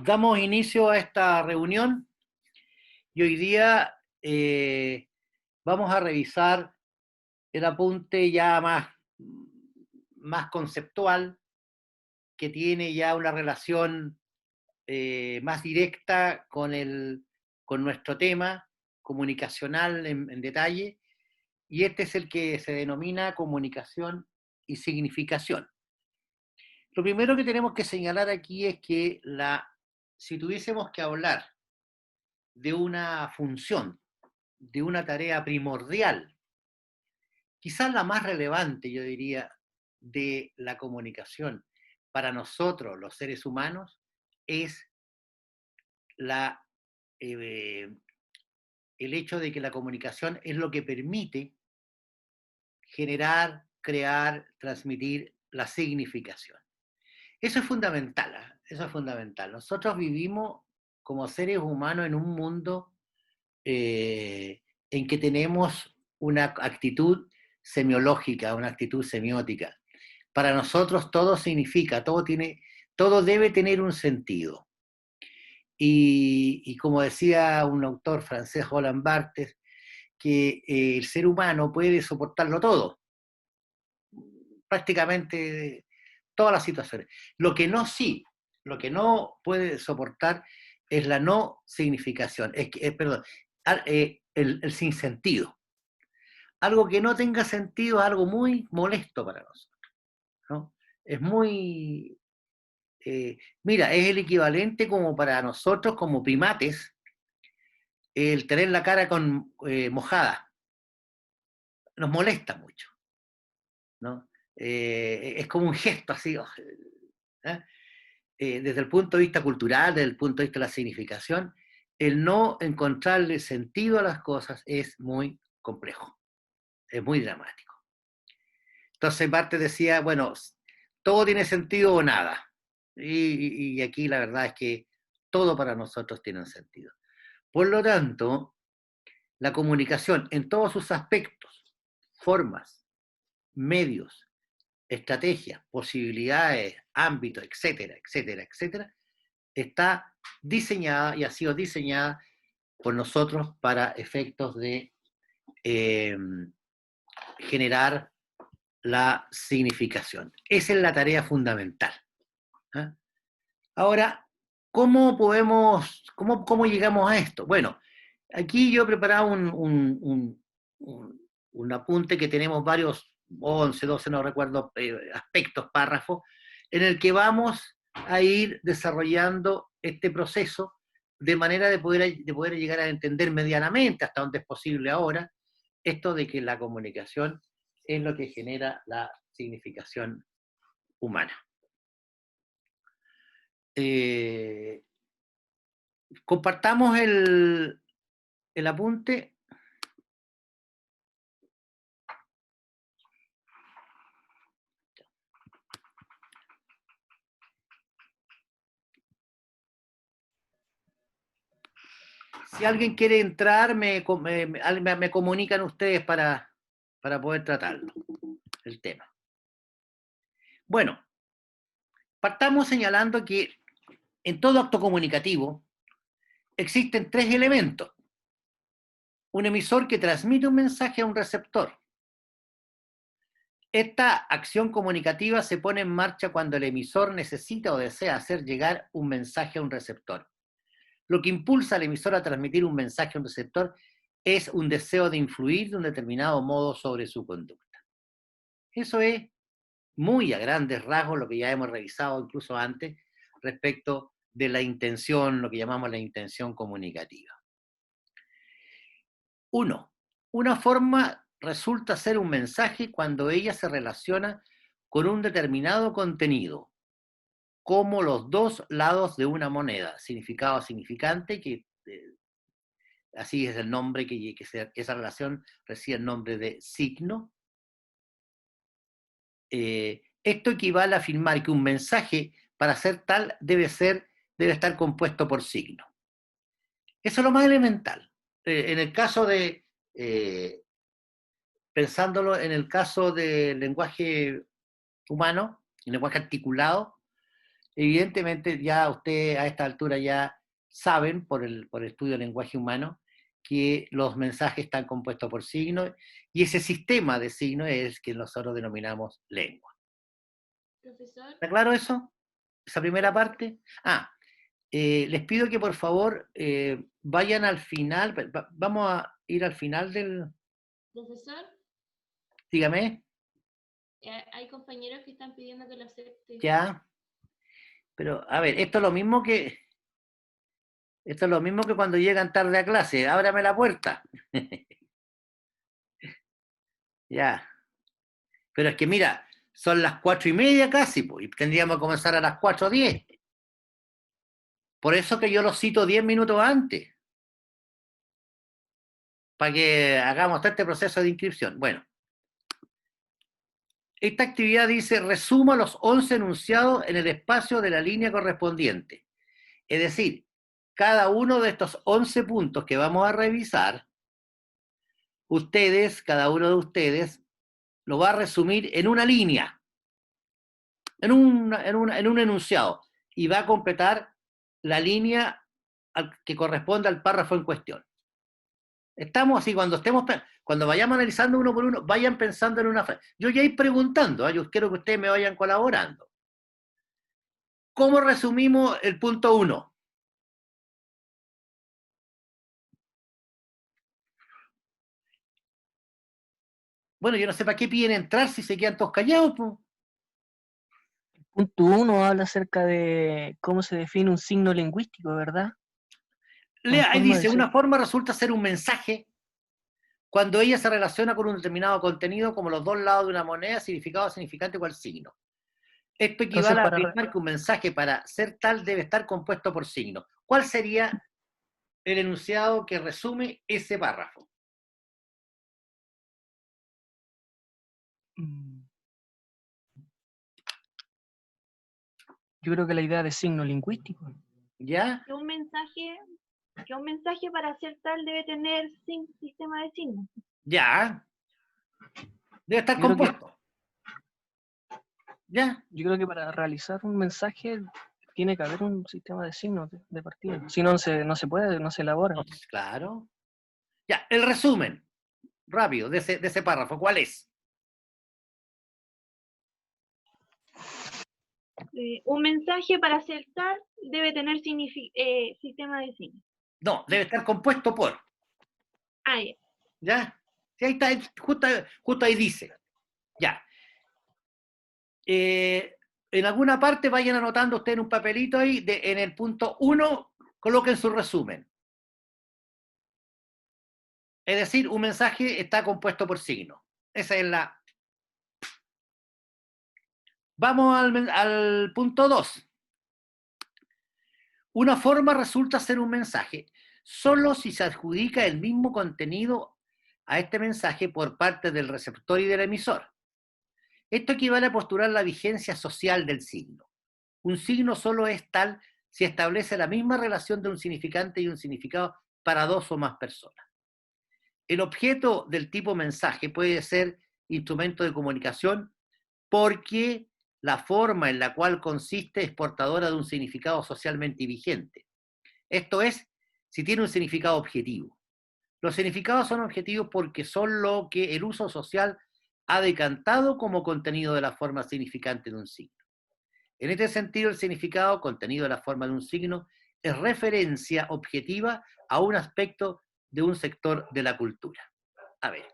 Damos inicio a esta reunión y hoy día vamos a revisar el apunte ya más conceptual, que tiene ya una relación más directa con nuestro tema comunicacional en detalle, y este es el que se denomina comunicación y significación. Lo primero que tenemos que señalar aquí es que si tuviésemos que hablar de una función, de una tarea primordial, quizás la más relevante, yo diría, de la comunicación para nosotros, los seres humanos, es el hecho de que la comunicación es lo que permite generar, crear, transmitir la significación. Eso es fundamental, ¿eh? Eso es fundamental. Nosotros vivimos como seres humanos en un mundo en que tenemos una actitud semiológica, una actitud semiótica. Para nosotros todo significa, todo debe tener un sentido. Y como decía un autor francés, Roland Barthes, que el ser humano puede soportarlo todo, prácticamente todas las situaciones. Lo que no puede soportar es la no significación, el sinsentido. Algo que no tenga sentido es algo muy molesto para nosotros, ¿no? Es muy... mira, es el equivalente como para nosotros, como primates, el tener la cara mojada. Nos molesta mucho, ¿no? Es como un gesto así, ¿eh? Desde el punto de vista cultural, desde el punto de vista de la significación, el no encontrarle sentido a las cosas es muy complejo, es muy dramático. Entonces Barthes decía, bueno, todo tiene sentido o nada. Y aquí la verdad es que todo para nosotros tiene un sentido. Por lo tanto, la comunicación en todos sus aspectos, formas, medios, estrategias, posibilidades, ámbitos, etcétera, etcétera, etcétera, está diseñada y ha sido diseñada por nosotros para efectos de generar la significación. Esa es la tarea fundamental. ¿Eh? Ahora, ¿cómo llegamos a esto? Bueno, aquí yo he preparado un apunte que tenemos varios, 11, 12, no recuerdo, aspectos, párrafos, en el que vamos a ir desarrollando este proceso de manera de poder llegar a entender medianamente, hasta donde es posible ahora, esto de que la comunicación es lo que genera la significación humana. Compartamos el apunte. Si alguien quiere entrar, me comunican ustedes para poder tratarlo, el tema. Bueno, partamos señalando que en todo acto comunicativo existen tres elementos. Un emisor que transmite un mensaje a un receptor. Esta acción comunicativa se pone en marcha cuando el emisor necesita o desea hacer llegar un mensaje a un receptor. Lo que impulsa al emisor a transmitir un mensaje a un receptor es un deseo de influir de un determinado modo sobre su conducta. Eso es muy a grandes rasgos lo que ya hemos revisado incluso antes respecto de la intención, lo que llamamos la intención comunicativa. Una forma resulta ser un mensaje cuando ella se relaciona con un determinado contenido, como los dos lados de una moneda, significado significante, que así es el nombre, esa relación recibe el nombre de signo. Esto equivale a afirmar que un mensaje, para ser tal, debe estar compuesto por signo. Eso es lo más elemental. En el caso de, pensándolo en el caso del lenguaje humano, el lenguaje articulado, evidentemente ya usted a esta altura ya saben por el estudio del lenguaje humano que los mensajes están compuestos por signos y ese sistema de signos es que nosotros denominamos lengua. Profesor. ¿Está claro eso? Esa primera parte. Les pido que por favor vayan al final, vamos a ir al final del... Profesor, Dígame. hay compañeros que están pidiendo que lo acepte. Ya. Pero, a ver, esto es lo mismo que cuando llegan tarde a clase. Ábrame la puerta. Ya. Pero es que mira, son las 4:30 casi, pues, y tendríamos que comenzar a las 4:10. Por eso que yo los cito 10 minutos antes, para que hagamos todo este proceso de inscripción. Bueno, esta actividad dice, resuma los 11 enunciados en el espacio de la línea correspondiente. Es decir, cada uno de estos 11 puntos que vamos a revisar, cada uno de ustedes, lo va a resumir en una línea, en un enunciado, y va a completar la línea que corresponde al párrafo en cuestión. Estamos así, cuando vayamos analizando uno por uno, vayan pensando en una frase. Yo ya ir preguntando, yo quiero que ustedes me vayan colaborando. ¿Cómo resumimos el punto 1? Bueno, yo no sé para qué piden entrar si se quedan todos callados, pues. Punto 1 habla acerca de cómo se define un signo lingüístico, ¿verdad? Ahí dice, una forma resulta ser un mensaje cuando ella se relaciona con un determinado contenido como los dos lados de una moneda, significado, significante, cual signo. Esto equivale a afirmar que un mensaje para ser tal debe estar compuesto por signos. ¿Cuál sería el enunciado que resume ese párrafo? Yo creo que la idea de signo lingüístico. ¿Ya? Que un mensaje para ser tal debe tener sistema de signos. Ya. Debe estar compuesto. ¿Ya? Yo creo que para realizar un mensaje tiene que haber un sistema de signos de partida. Si no, no se puede, no se elabora. Claro. Ya, el resumen, rápido, de ese párrafo, ¿cuál es? Un mensaje para ser tal debe tener sistema de signos. No, debe estar compuesto por. Ya. ¿Ya? Sí, ahí está, justo ahí dice. Ya. En alguna parte vayan anotando ustedes en un papelito ahí, en el punto 1, coloquen su resumen. Es decir, un mensaje está compuesto por signos. Esa es la... Vamos al punto 2. Una forma resulta ser un mensaje solo si se adjudica el mismo contenido a este mensaje por parte del receptor y del emisor. Esto equivale a postular la vigencia social del signo. Un signo solo es tal si establece la misma relación de un significante y un significado para dos o más personas. El objeto del tipo mensaje puede ser instrumento de comunicación porque la forma en la cual consiste es portadora de un significado socialmente vigente. Esto es, si tiene un significado objetivo. Los significados son objetivos porque son lo que el uso social ha decantado como contenido de la forma significante de un signo. En este sentido, el significado, contenido de la forma de un signo, es referencia objetiva a un aspecto de un sector de la cultura. A ver,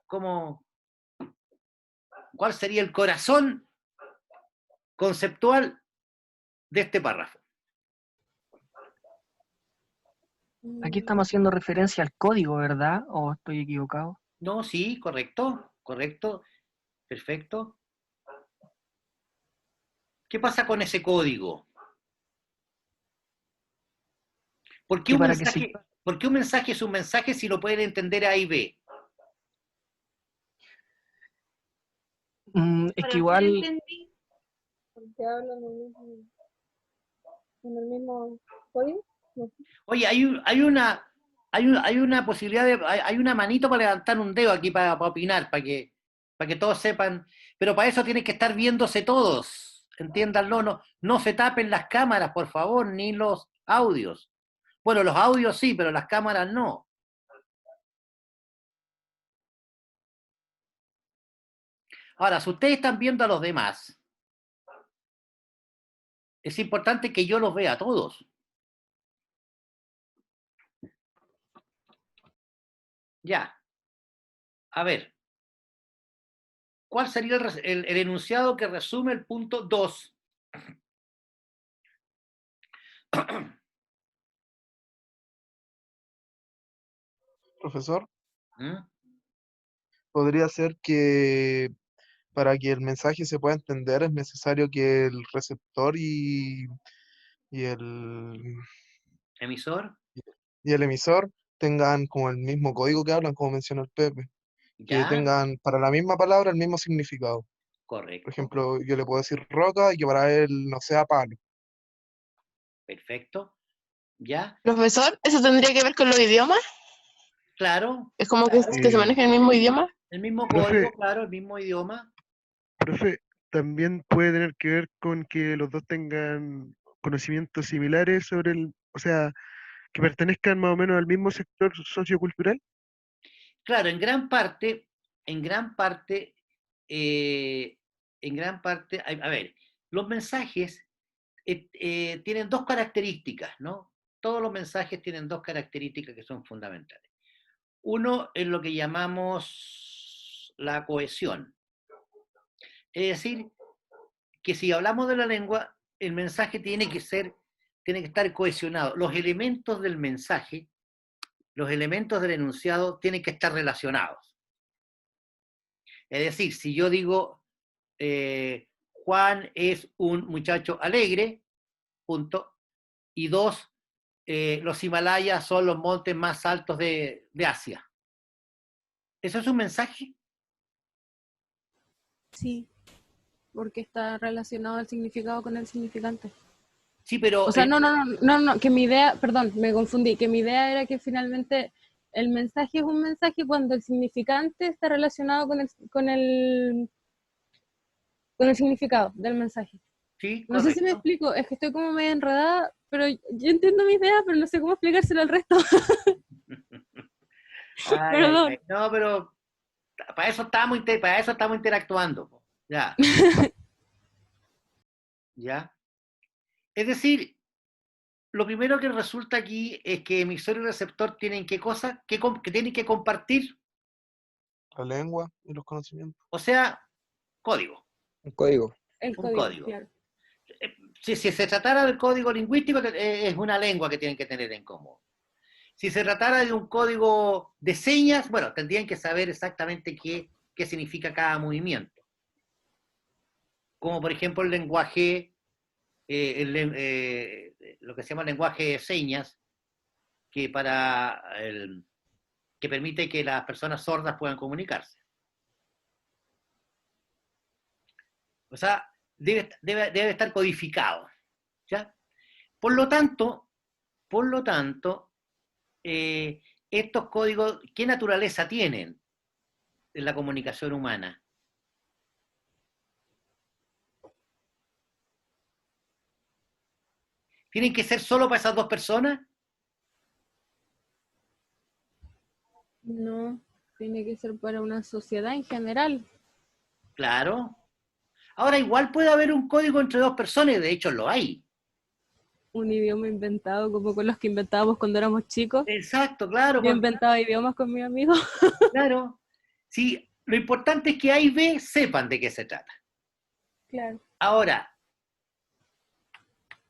¿cuál sería el corazón conceptual de este párrafo? Aquí estamos haciendo referencia al código, ¿verdad? ¿O estoy equivocado? No, sí, correcto, perfecto. ¿Qué pasa con ese código? ¿Por qué un mensaje es un mensaje si lo pueden entender A y B? Es que igual... Porque hablan en el mismo código. Oye, hay una posibilidad hay una manito para levantar un dedo aquí para opinar, para que todos sepan, pero para eso tienen que estar viéndose todos Entiéndanlo, no se tapen las cámaras, por favor, ni los audios. Bueno, los audios sí, pero las cámaras no. Ahora, si ustedes están viendo a los demás, es importante que yo los vea a todos. Ya. A ver. ¿Cuál sería el enunciado que resume el punto 2? Profesor, ¿Mm? podría ser que para que el mensaje se pueda entender es necesario que el receptor y el, ¿Emisor? y el emisor tengan como el mismo código que hablan, como mencionó el Pepe, que ¿Ya? tengan para la misma palabra el mismo significado. Por Correcto. ejemplo, yo le puedo decir roca y que para él no sea palo. Perfecto. ¿Ya? Profesor, ¿eso tendría que ver con los idiomas? Claro. ¿Es como que se Eh, maneja el mismo idioma? El mismo profe, código, claro, el mismo idioma. profe, también puede tener que ver con que los dos tengan conocimientos similares sobre o sea, que pertenezcan más o menos al mismo sector sociocultural. Claro, en gran parte, eh, a ver, los mensajes tienen dos características, ¿no? Todos los mensajes tienen dos características que son fundamentales. Uno es lo que llamamos la cohesión. Es decir, que si hablamos de la lengua, el mensaje tiene que estar cohesionado. Los elementos del mensaje, los elementos del enunciado tienen que estar relacionados. Es decir, si yo digo, Juan es un muchacho alegre, punto, y dos, los Himalayas son los montes más altos de Asia. ¿Eso es un mensaje? Sí, porque está relacionado el significado con el significante. Sí, pero... O sea, no, que mi idea, perdón, me confundí, que mi idea era que finalmente el mensaje es un mensaje cuando el significante está relacionado con el significado del mensaje. sí, No sé si me correcto. explico, es que estoy como medio enredada, pero yo entiendo mi idea, pero no sé cómo explicárselo al resto. Perdón. No, pero para eso estamos interactuando. Ya, ya. Es decir, lo primero que resulta aquí es que emisor y receptor tienen qué cosa, que tienen que compartir, La lengua y los conocimientos. o sea, código, Un código. El un código, código. claro. Si se tratara del código lingüístico, es una lengua que tienen que tener en común. Si se tratara de un código de señas, bueno, tendrían que saber exactamente qué significa cada movimiento. Como por ejemplo el lenguaje, lo que se llama lenguaje de señas, que que permite que las personas sordas puedan comunicarse. O sea, debe estar codificado. ¿Ya? Por lo tanto, estos códigos, ¿qué naturaleza tienen en la comunicación humana? ¿Tienen que ser solo para esas dos personas? No, tiene que ser para una sociedad en general. Claro. Ahora, igual puede haber un código entre dos personas, y de hecho lo hay. Un idioma inventado como con los que inventábamos cuando éramos chicos. Exacto, claro. Yo inventaba idiomas con mis amigos. Claro. Sí, lo importante es que A y B sepan de qué se trata. Claro. Ahora,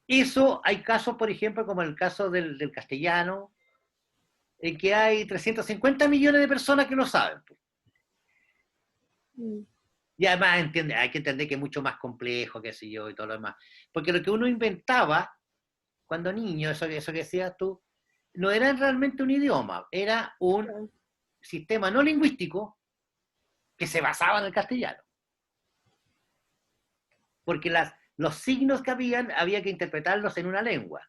eso hay casos, por ejemplo, como el caso del castellano, en que hay 350 millones de personas que lo saben. Mm. Y además hay que entender que es mucho más complejo, qué sé yo, y todo lo demás. Porque lo que uno inventaba cuando niño, eso que decías tú, no era realmente un idioma, era un sistema no lingüístico que se basaba en el castellano. Porque los signos que había que interpretarlos en una lengua.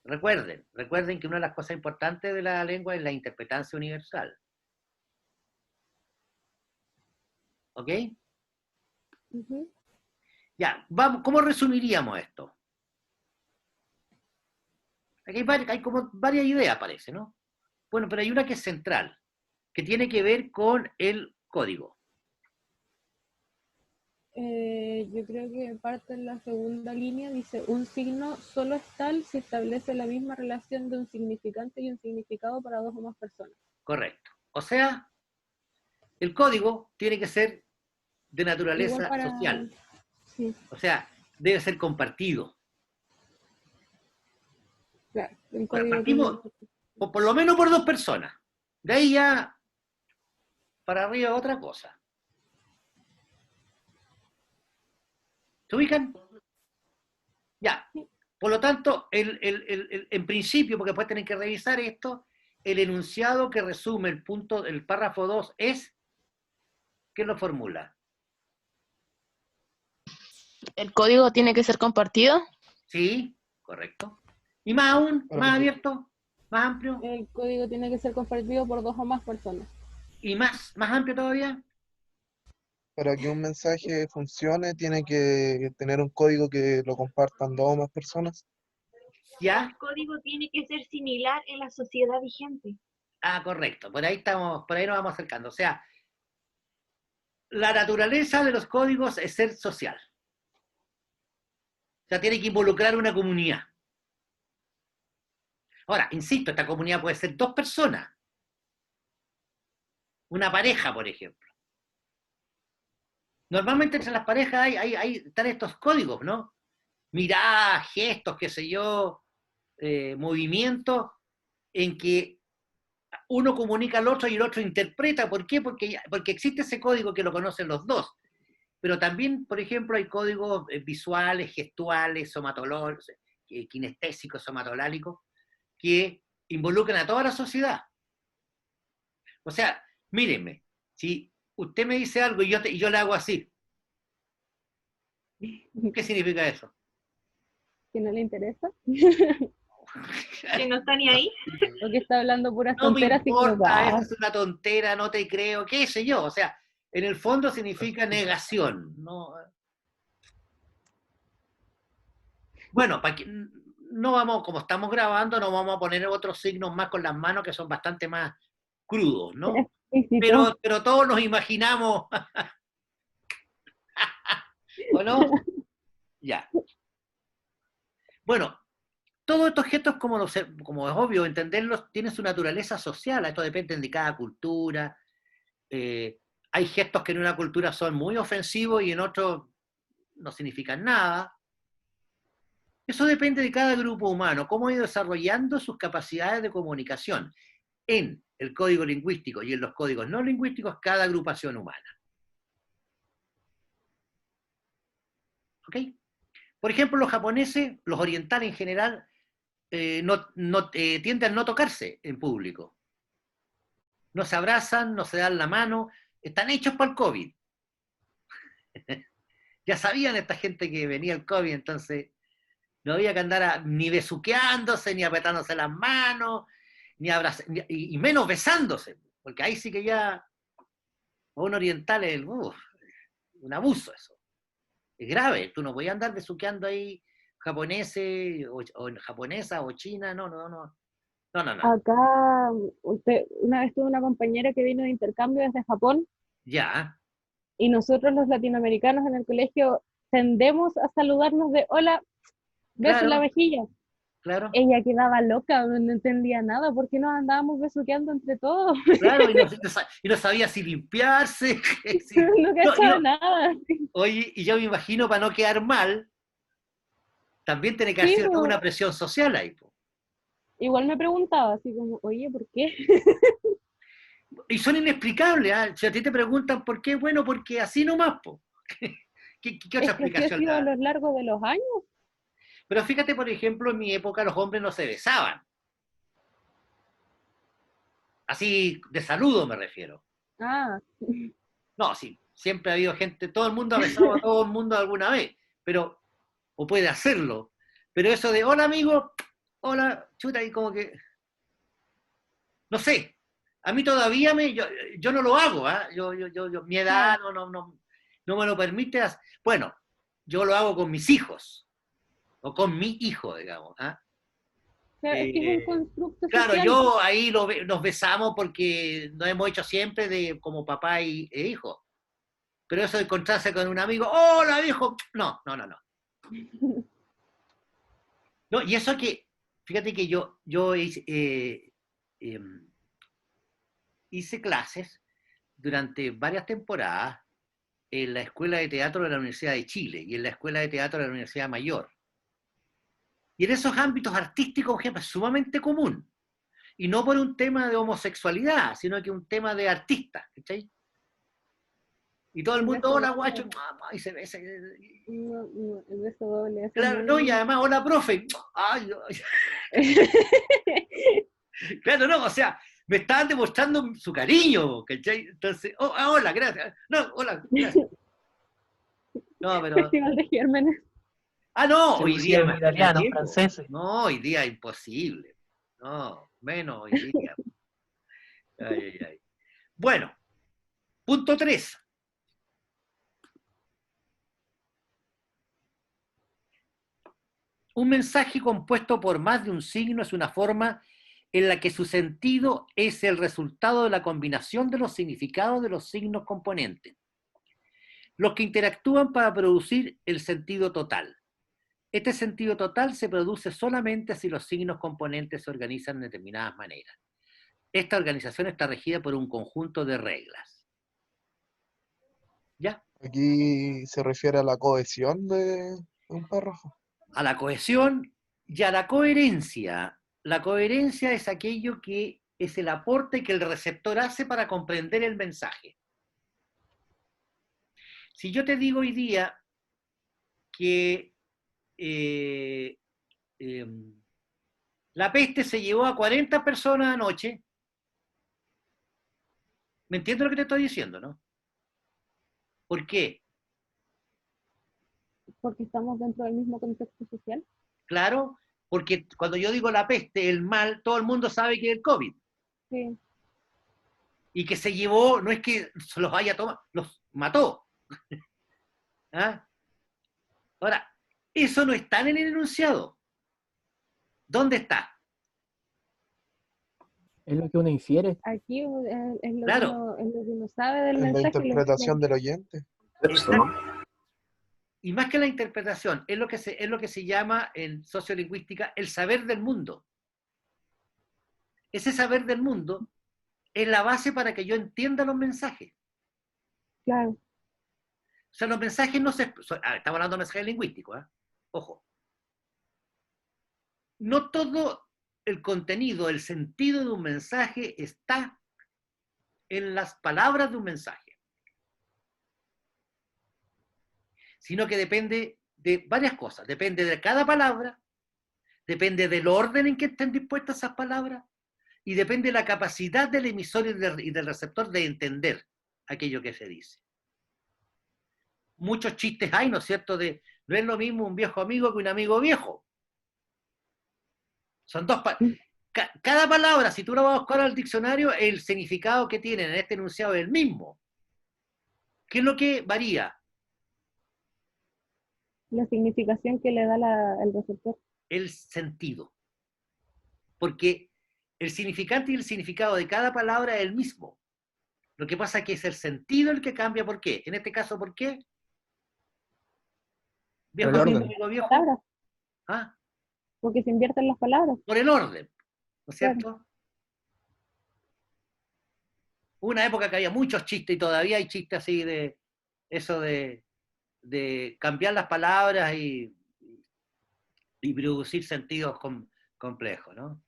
Recuerden que una de las cosas importantes de la lengua es la interpretancia universal. ¿Ok? Uh-huh. Ya, vamos, ¿cómo resumiríamos esto? Aquí hay como varias ideas, parece, ¿no? Bueno, pero hay una que es central, que tiene que ver con el código. Yo creo que parte en la segunda línea, dice, un signo solo es tal si establece la misma relación de un significante y un significado para dos o más personas. Correcto. O sea, el código tiene que ser de naturaleza Igual para... social. Sí, O sea, debe ser compartido. claro. El Bueno, código partimos tiene- por lo menos por 2 personas. De ahí ya para arriba otra cosa. ¿Se ubican? Ya. Por lo tanto, en principio, porque después tienen que revisar esto, el enunciado que resume el párrafo 2 es, ¿qué lo formula? El código tiene que ser compartido. Sí, correcto. Y más aún, Para más que- abierto, más amplio, El código tiene que ser compartido por dos o más personas. y más amplio todavía. Para que un mensaje funcione, tiene que tener un código que lo compartan 2 o más personas. ¿Ya? El código tiene que ser similar en la sociedad vigente. Ah, correcto. Por ahí estamos, por ahí nos vamos acercando. O sea, la naturaleza de los códigos es ser social. O sea, tiene que involucrar una comunidad. Ahora, insisto, esta comunidad puede ser 2 personas. Una pareja, por ejemplo. Normalmente entre las parejas están estos códigos, ¿no? Miradas, gestos, qué sé yo, movimientos en que uno comunica al otro y el otro interpreta. ¿Por qué? Porque existe ese código que lo conocen los dos. Pero también, por ejemplo, hay códigos visuales, gestuales, somatológicos, kinestésicos, somatolálicos, que involucran a toda la sociedad. O sea, mírenme, si usted me dice algo y yo le hago así, ¿qué significa eso? ¿Que no le interesa? Que no está ni ahí. ¿O que está hablando puras No me tonteras? importa, eso es una tontera, no te creo, qué sé yo. O sea, en el fondo significa negación. ¿No? Bueno, no vamos, como estamos grabando, no vamos a poner otros signos más con las manos que son bastante más crudos, ¿no? Pero todos nos imaginamos, ¿o no? Ya. Bueno, todos estos gestos, como es obvio, entenderlos, tienen su naturaleza social. Esto depende de cada cultura. Hay gestos que en una cultura son muy ofensivos y en otros no significan nada. Eso depende de cada grupo humano, cómo ha ido desarrollando sus capacidades de comunicación en el código lingüístico y en los códigos no lingüísticos, cada agrupación humana. ¿Ok? Por ejemplo, los japoneses, los orientales en general, tienden a no tocarse en público. No se abrazan, no se dan la mano, están hechos para el COVID. Ya sabían esta gente que venía el COVID, entonces no había que andar ni besuqueándose, ni apretándose las manos, ni y menos besándose, porque ahí sí que ya, a un oriental es un abuso eso. Es grave, tú no podías andar besuqueando ahí japoneses, o japonesa, o china, no. Acá, una vez tuve una compañera que vino de intercambio desde Japón Ya, y nosotros los latinoamericanos en el colegio tendemos a saludarnos de hola, beso en la claro, mejilla. claro. Ella quedaba loca, no entendía nada, ¿por qué nos andábamos besuqueando entre todos? Claro, y no sabía si limpiarse. No cachaba nada. Oye, y yo me imagino, para no quedar mal, también tiene que haber Sí, sido toda pues, una presión social ahí. Po. igual me preguntaba, así como, oye, ¿por qué? Y son inexplicables. ¿Ah? Si a ti te preguntan por qué, bueno, porque así nomás. Po. ¿Qué otra Es que así ha explicación sido a da? lo largo de los años. Pero fíjate, por ejemplo, en mi época los hombres no se besaban. Así, de saludo me refiero. Ah, No, sí, siempre ha habido gente, todo el mundo ha besado a todo el mundo alguna vez, pero, o puede hacerlo. Pero eso de, hola amigo, hola, chuta, y como que, no sé, a mí todavía yo no lo hago, ¿ah? Mi edad claro. no me lo permite. Bueno, yo lo hago con mis hijos, o con mi hijo, digamos. ¿Ah? Claro, es que es un constructo Claro, social. yo ahí nos besamos porque nos hemos hecho siempre de como papá e hijo. Pero eso de encontrarse con un amigo, hola viejo, no. No, y eso que, fíjate que yo hice clases durante varias temporadas en la Escuela de Teatro de la Universidad de Chile y en la Escuela de Teatro de la Universidad Mayor. Y en esos ámbitos artísticos, por ejemplo, es sumamente común. Y no por un tema de homosexualidad, sino que un tema de artistas, ¿cachai? Y todo el El mundo, beso hola doble. guacho, y se besa. No, el beso doble. Eso Claro, es no, y muy... además, hola profe. Ay, claro, no, o sea, me estaban demostrando su cariño, ¿cachai? Entonces, hola, gracias. No, hola, gracias. No, pero. Festival de Gérmenes. No, Se hoy día pusieron italianos, imagínate, po. franceses. No, hoy día imposible. No, menos hoy día. Ay. Bueno, punto 3. Un mensaje compuesto por más de un signo es una forma en la que su sentido es el resultado de la combinación de los significados de los signos componentes, los que interactúan para producir el sentido total. Este sentido total se produce solamente si los signos componentes se organizan de determinadas maneras. Esta organización está regida por un conjunto de reglas. ¿Ya? Aquí se refiere a la cohesión de un párrafo. A la cohesión y a la coherencia. La coherencia es aquello que es el aporte que el receptor hace para comprender el mensaje. Si yo te digo hoy día que la peste se llevó a 40 personas anoche, ¿me entiendes lo que te estoy diciendo, no? ¿Por qué? Porque estamos dentro del mismo contexto social. Claro, porque cuando yo digo la peste, el mal, todo el mundo sabe que es el COVID. Sí. Y que se llevó, no es que se los haya tomado, los mató. ¿Ah? Ahora, eso no está en el enunciado. ¿Dónde está? Es lo que uno infiere. Aquí es lo Claro. que uno sabe del En la mensaje. interpretación del oyente. Y más que la interpretación, es lo que se llama en sociolingüística el saber del mundo. Ese saber del mundo es la base para que yo entienda los mensajes. Claro. O sea, los mensajes no se... Estamos hablando de mensajes lingüísticos, ¿eh? Ojo. No todo el contenido, el sentido de un mensaje está en las palabras de un mensaje, sino que depende de varias cosas. Depende de cada palabra, depende del orden en que estén dispuestas esas palabras y depende de la capacidad del emisor y del receptor de entender aquello que se dice. Muchos chistes hay, ¿no es cierto? No es lo mismo un viejo amigo que un amigo viejo. Son dos cada palabra, si tú la vas a buscar al diccionario, el significado que tienen en este enunciado es el mismo. ¿Qué es lo que varía? La significación que le da el receptor. El sentido. Porque el significante y el significado de cada palabra es el mismo. Lo que pasa es que es el sentido el que cambia. ¿Por qué? En este caso, ¿por qué? Viejo El amigo, orden. amigo viejo. Palabras. ¿Ah? Porque se invierten las palabras. Por el orden, ¿no es Claro. cierto? Hubo una época que había muchos chistes y todavía hay chistes así de eso de cambiar las palabras y producir sentidos complejos, ¿no?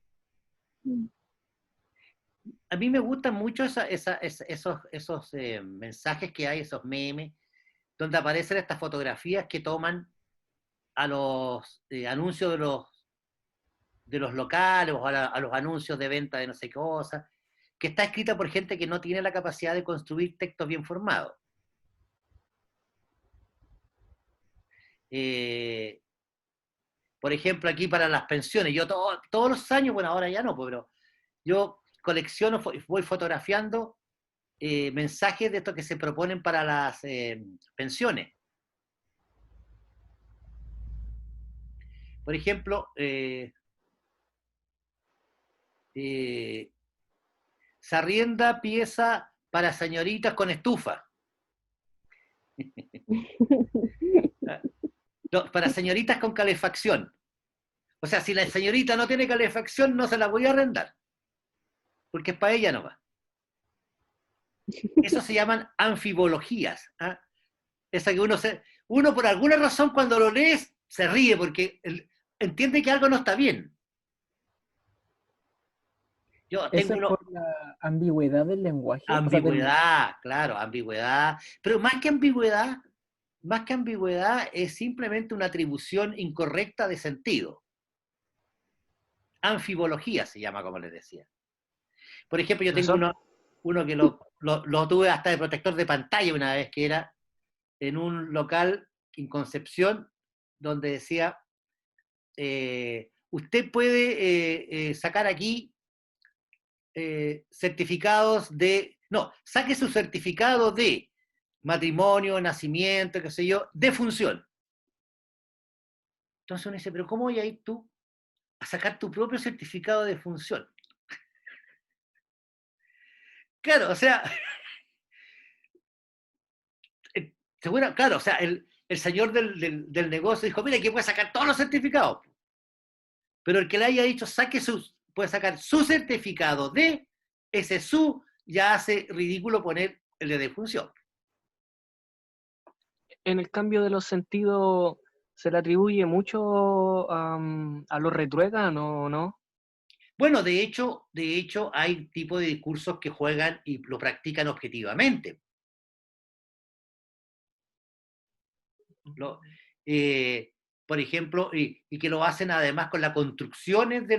A mí me gustan mucho esos mensajes que hay, esos memes, donde aparecen estas fotografías que toman a los anuncios de los locales o a los anuncios de venta de no sé qué cosa, que está escrita por gente que no tiene la capacidad de construir textos bien formados. Por ejemplo, aquí para las pensiones, yo todos los años, bueno, ahora ya no, pero yo colecciono, voy fotografiando mensajes de estos que se proponen para las pensiones. Por ejemplo, se arrienda pieza para señoritas con estufa. No, para señoritas con calefacción. O sea, si la señorita no tiene calefacción, no se la voy a arrendar. Porque es para ella nomás. Eso se llaman anfibologías. ¿Ah? Esa que uno por alguna razón cuando lo lees se ríe porque entiende que algo no está bien. Yo Eso tengo es por la ambigüedad del lenguaje. O sea, ambigüedad, claro, ambigüedad. Pero más que ambigüedad es simplemente una atribución incorrecta de sentido. Anfibología se llama, como les decía. Por ejemplo, yo tengo uno que lo tuve hasta de protector de pantalla una vez, que era en un local en Concepción, donde decía, usted puede sacar aquí certificados de, no, saque su certificado de matrimonio, nacimiento, qué sé yo, de función. Entonces uno dice, pero ¿cómo voy a ir tú a sacar tu propio certificado de función? Claro, o sea, seguro, claro, o sea, el señor del negocio dijo, mira, que puede sacar todos los certificados. Pero el que le haya dicho, puede sacar su certificado de, ese su, ya hace ridículo poner el de defunción. En el cambio de los sentidos, ¿se le atribuye mucho a los retruécanos, no? Bueno, de hecho, hay tipos de discursos que juegan y lo practican objetivamente. Por ejemplo, y que lo hacen además con las construcciones de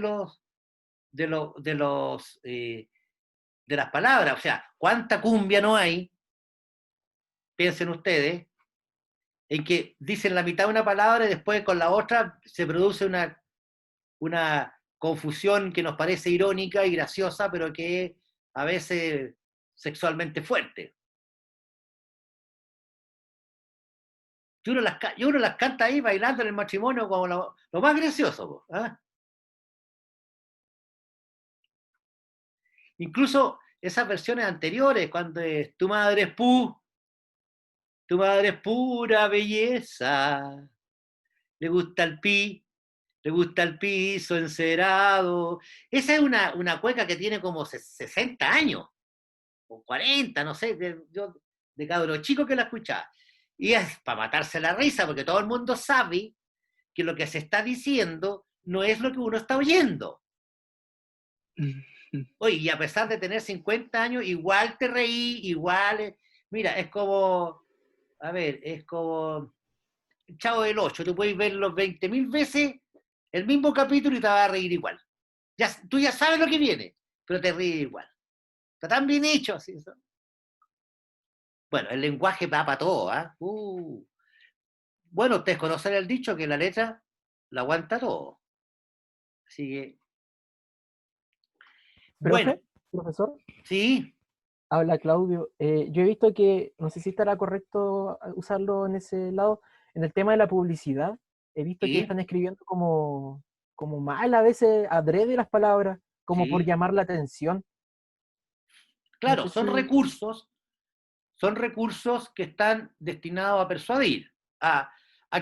las palabras. O sea, ¿cuánta cumbia no hay? Piensen ustedes, en que dicen la mitad de una palabra y después con la otra se produce una confusión que nos parece irónica y graciosa, pero que es a veces sexualmente fuerte. Y uno las canta ahí bailando en el matrimonio como lo más gracioso. ¿Eh? Incluso esas versiones anteriores, cuando es tu madre es pura belleza, le gusta el piso encerado. Esa es una cueca que tiene como 60 años, o 40, no sé, yo de cabro chico que la escuchaba. Y es para matarse la risa, porque todo el mundo sabe que lo que se está diciendo no es lo que uno está oyendo. Oye, y a pesar de tener 50 años, igual te reí, igual... Mira, es como... A ver, es como... Chavo del 8, tú puedes verlo 20.000 veces el mismo capítulo y te vas a reír igual. Tú ya sabes lo que viene, pero te ríes igual. Está tan bien hecho. Así, ¿no? Bueno, el lenguaje va para todo. ¿Eh? Bueno, ustedes conocen el dicho que la letra la aguanta todo. Así que... Bueno, profesor, sí. habla Claudio. Yo he visto que, no sé si estará correcto usarlo en ese lado, en el tema de la publicidad, he visto Sí. que están escribiendo como mal, a veces adrede las palabras, como por Sí. llamar la atención. Claro, No sé son si... recursos que están destinados a persuadir, a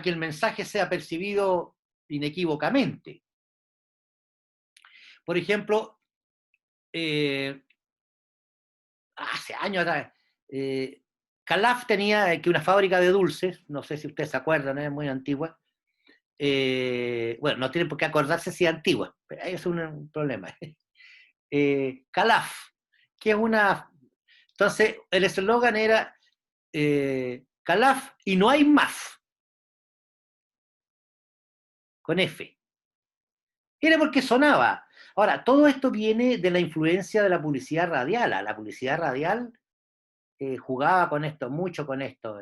que el mensaje sea percibido inequívocamente. Por ejemplo, hace años atrás, Calaf tenía que una fábrica de dulces, no sé si ustedes se acuerdan, es muy antigua. Bueno, no tienen por qué acordarse si es antigua, pero ahí es un problema. Calaf, que es una... Entonces, el eslogan era Calaf y no hay más, con F. Era porque sonaba. Ahora, todo esto viene de la influencia de la publicidad radial. La publicidad radial jugaba con esto, mucho con esto.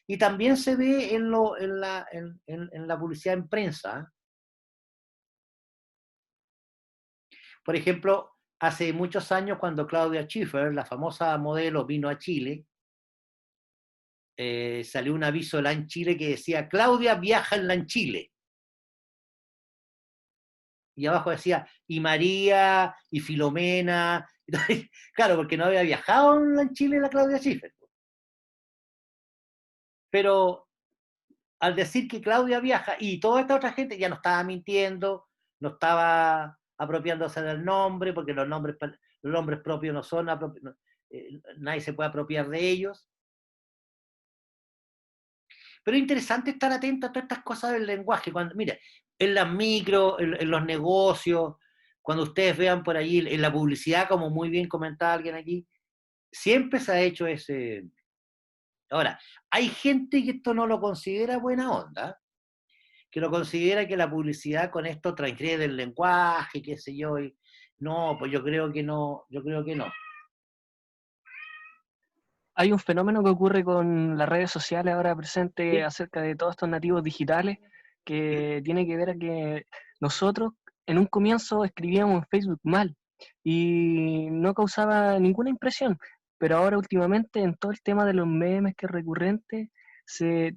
Y también se ve en la publicidad en prensa. Por ejemplo, hace muchos años cuando Claudia Schiffer, la famosa modelo, vino a Chile, salió un aviso de LAN Chile que decía, Claudia viaja en LAN Chile. y abajo decía, y María, y Filomena. Claro, porque no había viajado en Chile la Claudia Schiffer. Pero al decir que Claudia viaja y toda esta otra gente ya no estaba mintiendo, no estaba apropiándose del nombre, porque los nombres propios no son, nadie se puede apropiar de ellos. Pero es interesante estar atento a todas estas cosas del lenguaje. Cuando, mira, en las micro, en los negocios, cuando ustedes vean por ahí en la publicidad, como muy bien comentaba alguien aquí, siempre se ha hecho ese... Ahora, hay gente que esto no lo considera buena onda, que lo considera que la publicidad con esto transgrede el lenguaje, qué sé yo, y no, pues yo creo que no, yo creo que no. Hay un fenómeno que ocurre con las redes sociales ahora presente Sí. acerca de todos estos nativos digitales que tiene que ver a que nosotros en un comienzo escribíamos en Facebook mal y no causaba ninguna impresión, pero ahora últimamente en todo el tema de los memes que es recurrente,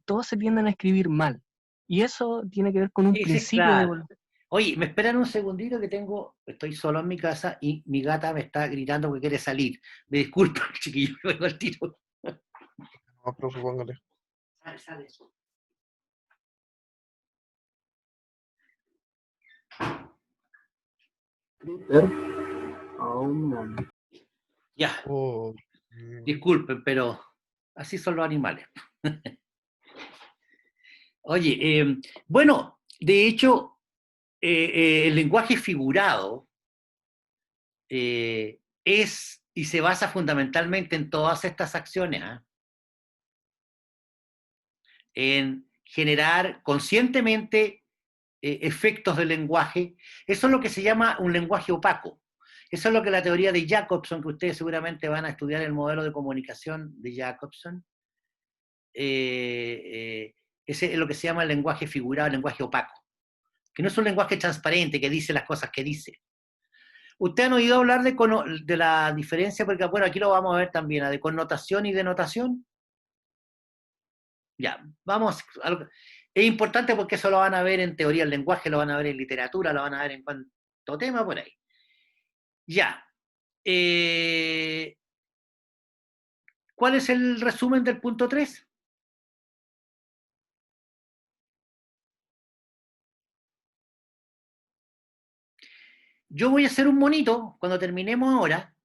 todos se tienden a escribir mal y eso tiene que ver con un Sí, principio de claro. Oye, me esperan un segundito que estoy solo en mi casa y mi gata me está gritando que quiere salir. Me disculpan, chiquillo, que vengo al tiro. No, profe, póngale. Sale. Ya, Oh, disculpen, pero así son los animales. Oye, bueno, de hecho, el lenguaje figurado es y se basa fundamentalmente en todas estas acciones, ¿eh? En generar conscientemente efectos del lenguaje. Eso es lo que se llama un lenguaje opaco. Eso es lo que la teoría de Jacobson, que ustedes seguramente van a estudiar el modelo de comunicación de Jacobson, ese es lo que se llama el lenguaje figurado, el lenguaje opaco, que no es un lenguaje transparente que dice las cosas que dice. ¿Usted han oído hablar de la diferencia? Porque bueno, aquí lo vamos a ver también, de connotación y denotación. Ya, vamos a lo que... Es importante porque eso lo van a ver en teoría del lenguaje, lo van a ver en literatura, lo van a ver en cuanto tema por ahí. Ya. ¿Cuál es el resumen del punto 3? Yo voy a hacer un monito cuando terminemos ahora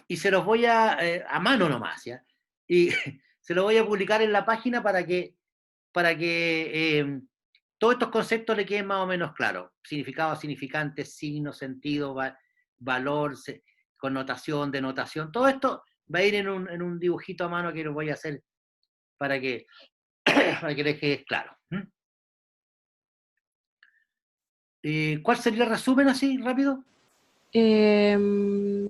y se los voy a mano nomás, ¿ya? Y se los voy a publicar en la página para que todos estos conceptos le queden más o menos claros. Significado, significante, signo, sentido, valor, connotación, denotación. Todo esto va a ir en un dibujito a mano que lo voy a hacer para que, para que les quede claro. ¿Cuál sería el resumen así, rápido? ¿Qué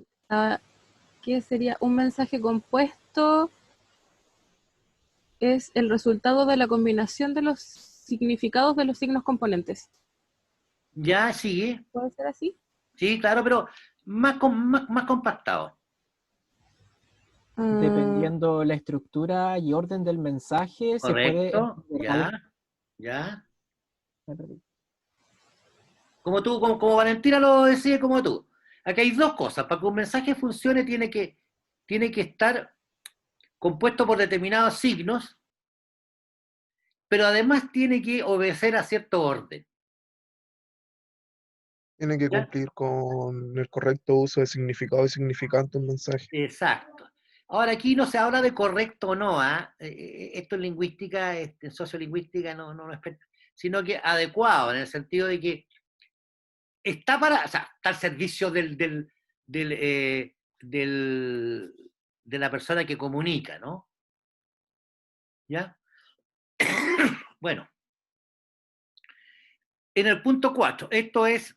sería? Un mensaje compuesto es el resultado de la combinación de los significados de los signos componentes. Ya, sigue. ¿Puede ser así? Sí, claro, pero más compactado. Dependiendo la estructura y orden del mensaje, se puede... Correcto, ya. Como tú, como Valentina lo decide como tú. Aquí hay dos cosas. Para que un mensaje funcione tiene que estar compuesto por determinados signos, pero además tiene que obedecer a cierto orden. tiene que ¿Ya? cumplir con el correcto uso de significado y significante un mensaje. Exacto. Ahora aquí no se habla de correcto o no, esto en lingüística, en sociolingüística no es, sino que adecuado, en el sentido de que está está al servicio de la persona que comunica, ¿no? ¿Ya? Bueno. En el punto 4, esto es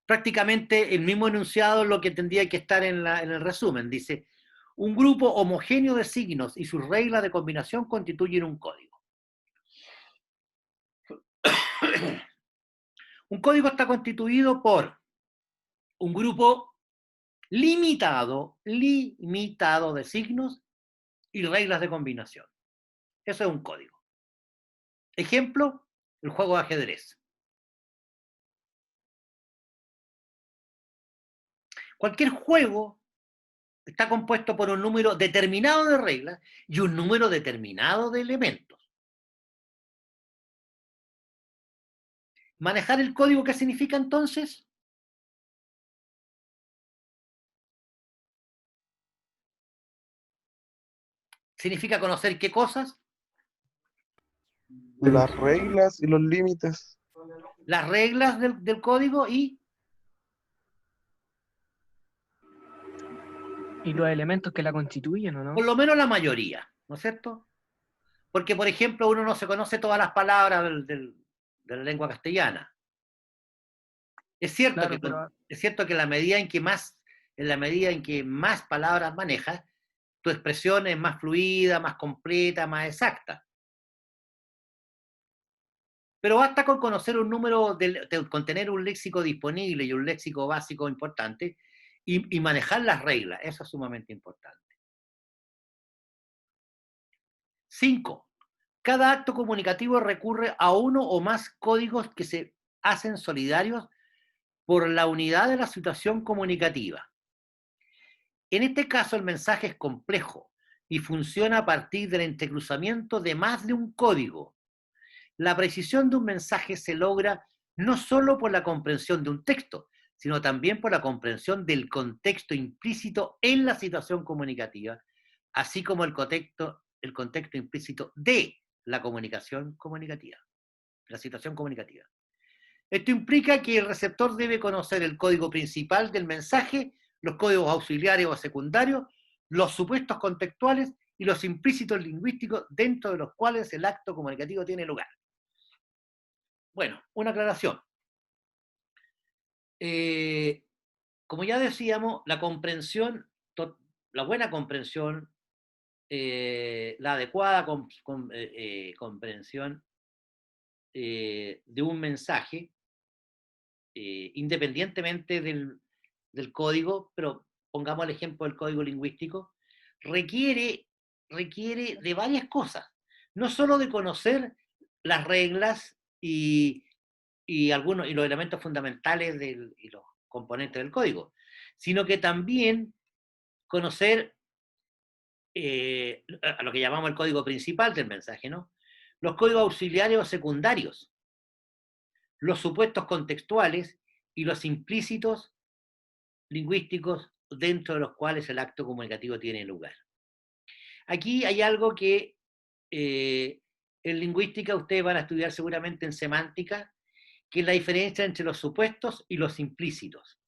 prácticamente el mismo enunciado lo que tendría que estar en el resumen. Dice, un grupo homogéneo de signos y sus reglas de combinación constituyen un código. Un código está constituido por un grupo limitado de signos y reglas de combinación. Eso es un código. Ejemplo, el juego de ajedrez. Cualquier juego está compuesto por un número determinado de reglas y un número determinado de elementos. ¿Manejar el código qué significa entonces? ¿Significa conocer qué cosas? Las reglas y los límites. Las reglas del código y los elementos que la constituyen, ¿o no? por lo menos la mayoría, ¿no es cierto? Porque, por ejemplo, uno no se conoce todas las palabras de la lengua castellana. Es cierto, Claro, pero es cierto que en la medida en que más palabras manejas, tu expresión es más fluida, más completa, más exacta. Pero basta con conocer un número, con tener un léxico disponible y un léxico básico importante y manejar las reglas. Eso es sumamente importante. 5. Cada acto comunicativo recurre a uno o más códigos que se hacen solidarios por la unidad de la situación comunicativa. En este caso, el mensaje es complejo y funciona a partir del entrecruzamiento de más de un código. La precisión de un mensaje se logra no solo por la comprensión de un texto, sino también por la comprensión del contexto implícito en la situación comunicativa, así como el contexto implícito de la comunicación comunicativa, la situación comunicativa. Esto implica que el receptor debe conocer el código principal del mensaje, los códigos auxiliares o secundarios, los supuestos contextuales y los implícitos lingüísticos dentro de los cuales el acto comunicativo tiene lugar. Bueno, una aclaración. Como ya decíamos, la comprensión, la buena comprensión, la adecuada comprensión de un mensaje, independientemente del código, pero pongamos el ejemplo del código lingüístico, requiere de varias cosas. No solo de conocer las reglas y los elementos fundamentales y los componentes del código, sino que también conocer a lo que llamamos el código principal del mensaje, ¿no? Los códigos auxiliares o secundarios, los supuestos contextuales y los implícitos lingüísticos dentro de los cuales el acto comunicativo tiene lugar. Aquí hay algo que en lingüística ustedes van a estudiar seguramente en semántica, que es la diferencia entre los supuestos y los implícitos.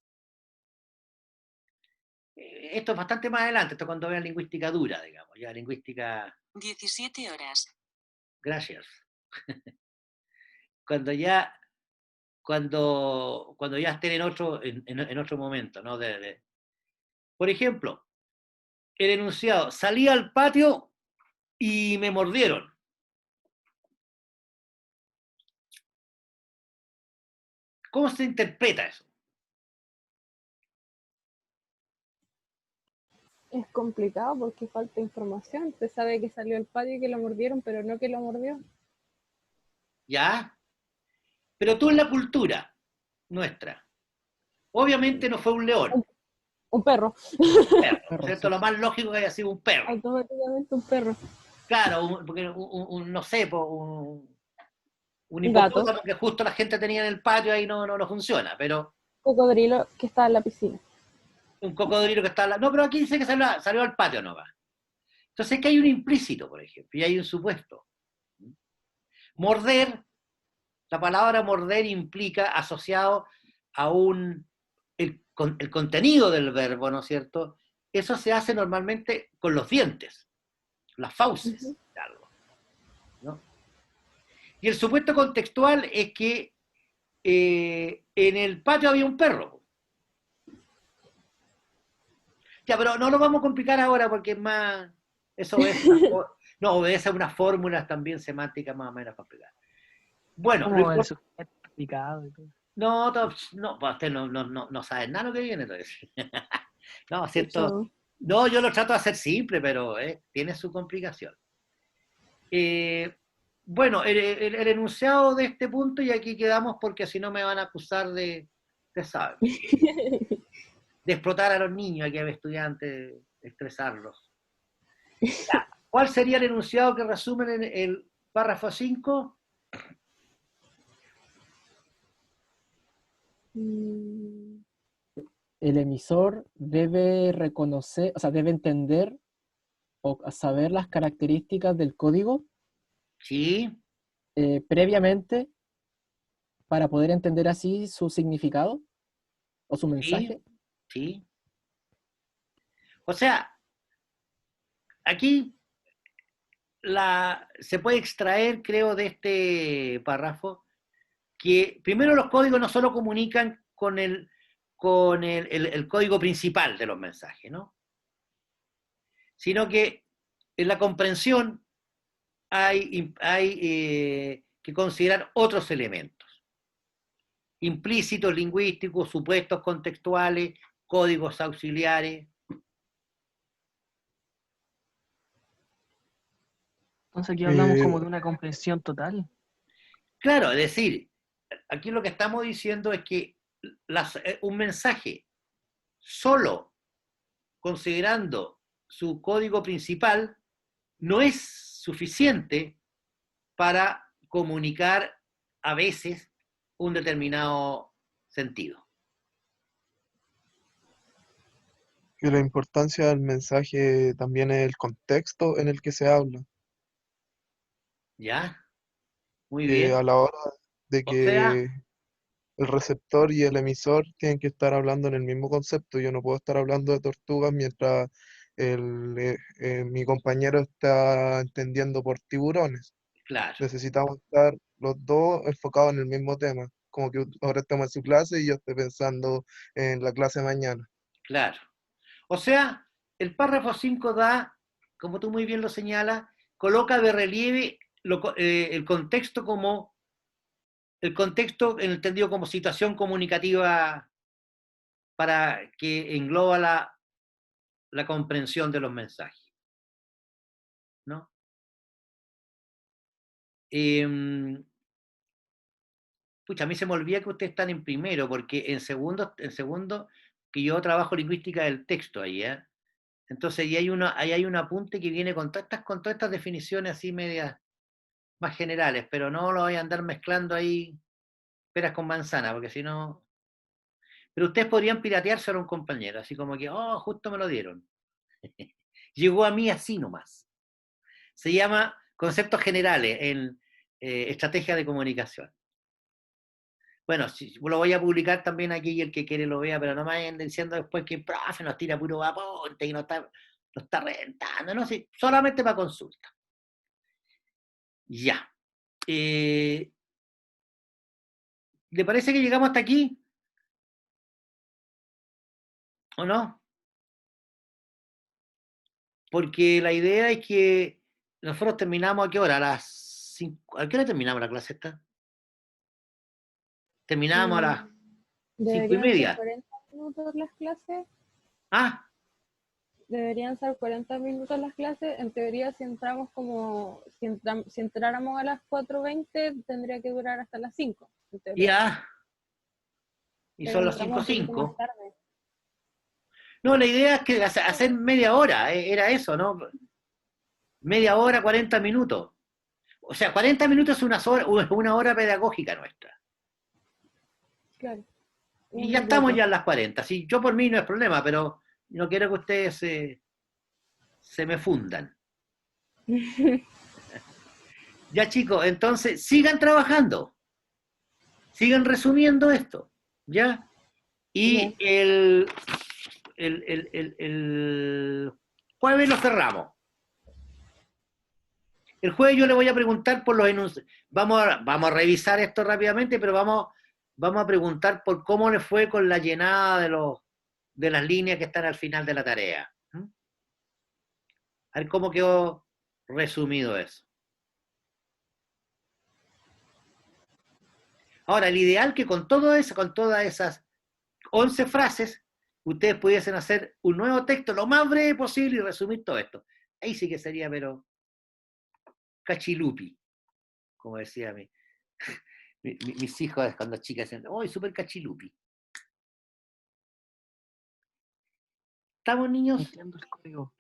Esto es bastante más adelante, esto es cuando vean lingüística dura, digamos, ya lingüística... 17 horas. Gracias. Cuando ya estén en otro momento, ¿no? Por ejemplo, el enunciado, salí al patio y me mordieron. ¿Cómo se interpreta eso? Es complicado porque falta información. Se sabe que salió al patio y que lo mordieron, pero no que lo mordió. ¿Ya? Pero tú en la cultura nuestra, obviamente no fue un león. Un perro. Un perro, ¿cierto? Lo más lógico que haya sido un perro. Automáticamente un perro. Claro, porque no sé, un Un gato. hipopótamo que justo la gente tenía en el patio, ahí no funciona, pero... Cocodrilo que está en la piscina. Un cocodrilo que está... No, pero aquí dice que salió al patio, no va. Entonces que hay un implícito, por ejemplo, y hay un supuesto. Morder, la palabra morder implica asociado a el contenido del verbo, ¿no es cierto? Eso se hace normalmente con los dientes, las fauces de algo, ¿no? Y el supuesto contextual es que en el patio había un perro. Ya, pero no lo vamos a complicar ahora porque es más... Eso obedece a unas fórmulas también semánticas más o menos complicadas. Bueno, como el sujeto explicado y todo. No, usted no sabe nada lo que viene, entonces. No, ¿cierto? No, yo lo trato de hacer simple, pero tiene su complicación. Bueno, el enunciado de este punto, y aquí quedamos porque si no me van a acusar de saber. de explotar a los niños, aquí a los estudiantes, estresarlos. Ya. ¿Cuál sería el enunciado que resumen en el párrafo 5? El emisor debe reconocer, o sea, debe entender o saber las características del código Sí, previamente para poder entender así su significado o su mensaje. sí. O sea, aquí se puede extraer, creo, de este párrafo, que primero los códigos no solo comunican con el código principal de los mensajes, ¿no? Sino que en la comprensión hay que considerar otros elementos, implícitos, lingüísticos, supuestos contextuales, códigos auxiliares. Entonces aquí hablamos Eh, como de una comprensión total. Claro, es decir, aquí lo que estamos diciendo es que un mensaje solo considerando su código principal no es suficiente para comunicar a veces un determinado sentido. que la importancia del mensaje también es el contexto en el que se habla, ¿Ya? Muy que bien. a la hora de O sea, que el receptor y el emisor tienen que estar hablando en el mismo concepto. Yo no puedo estar hablando de tortugas mientras mi compañero está entendiendo por tiburones. claro, Necesitamos estar los dos enfocados en el mismo tema, como que ahora estamos en su clase y yo estoy pensando en la clase de mañana. claro. O sea, el párrafo 5 da, como tú muy bien lo señalas, coloca de relieve el contexto entendido como situación comunicativa para que engloba la comprensión de los mensajes, ¿no? Pucha, a mí se me olvida que ustedes están en primero, porque en segundo, que yo trabajo lingüística del texto ahí, ¿eh? Entonces ahí hay un apunte que viene con todas estas definiciones así medias más generales, pero no lo voy a andar mezclando ahí peras con manzana, porque si no. Pero ustedes podrían pirateárselo a un compañero, así como que, oh, justo me lo dieron. Llegó a mí así nomás. Se llama conceptos generales en estrategia de comunicación. Bueno, lo voy a publicar también aquí y el que quiere lo vea, pero no me vayan diciendo después que el profe nos tira puro vapor y no está reventando, no, sí, solamente para consulta. Ya. ¿Le parece que llegamos hasta aquí? ¿O no? Porque la idea es que nosotros terminamos ¿a qué hora? ¿A qué hora terminamos la clase esta? Terminamos a las 5:30. Deberían ser 40 minutos las clases. Ah, Deberían ser 40 minutos las clases. En teoría, si entráramos a las 4:20, tendría que durar hasta las 5, en teoría. ya. Y Pero son las entramos un poquito más 5:05. tarde. No, la idea es que hacer media hora, era eso, ¿no? Media hora, 40 minutos. O sea, 40 minutos es una hora pedagógica nuestra. Claro. Y Un ya estamos completo. ya en las 40. Sí, yo por mí no es problema, pero no quiero que ustedes se me fundan. Ya chicos, entonces sigan trabajando. Sigan resumiendo esto. ¿Ya? Y el jueves lo cerramos. El jueves yo le voy a preguntar por los enunciados. Vamos a revisar esto rápidamente, pero vamos a preguntar por cómo le fue con la llenada de las líneas que están al final de la tarea. A ver cómo quedó resumido eso. Ahora, el ideal que con todo eso, con todas esas 11 frases, ustedes pudiesen hacer un nuevo texto lo más breve posible y resumir todo esto. Ahí sí que sería, pero cachilupi, como decía mis hijos cuando chicas decían, ¡oh, súper cachilupi! ¿Estamos, niños? Entiendo el código.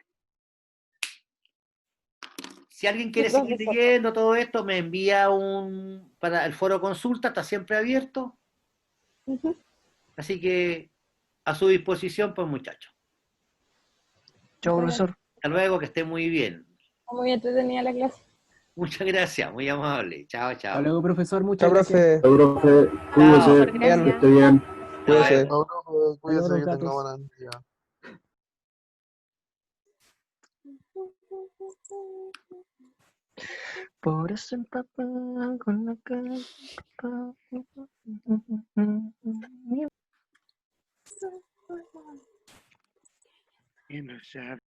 Si alguien quiere Sí, seguir profesor. leyendo todo esto, me envía para el foro consulta, está siempre abierto. Ujú. Así que a su disposición, pues muchachos. Chao, Bueno. profesor. Hasta luego, que esté muy bien. Muy entretenida la clase. Muchas gracias, muy amable. Chao, Hasta chao. luego, profesor. Muchas Chao, gracias. profe. Profe, Chao. cuídese, que Gracias. esté bien. Hasta Cuídese. luego. Chao, profe. Cuídese, Adiós, que tenga gatos. buenos días. Por eso empapá con la cara. Y no se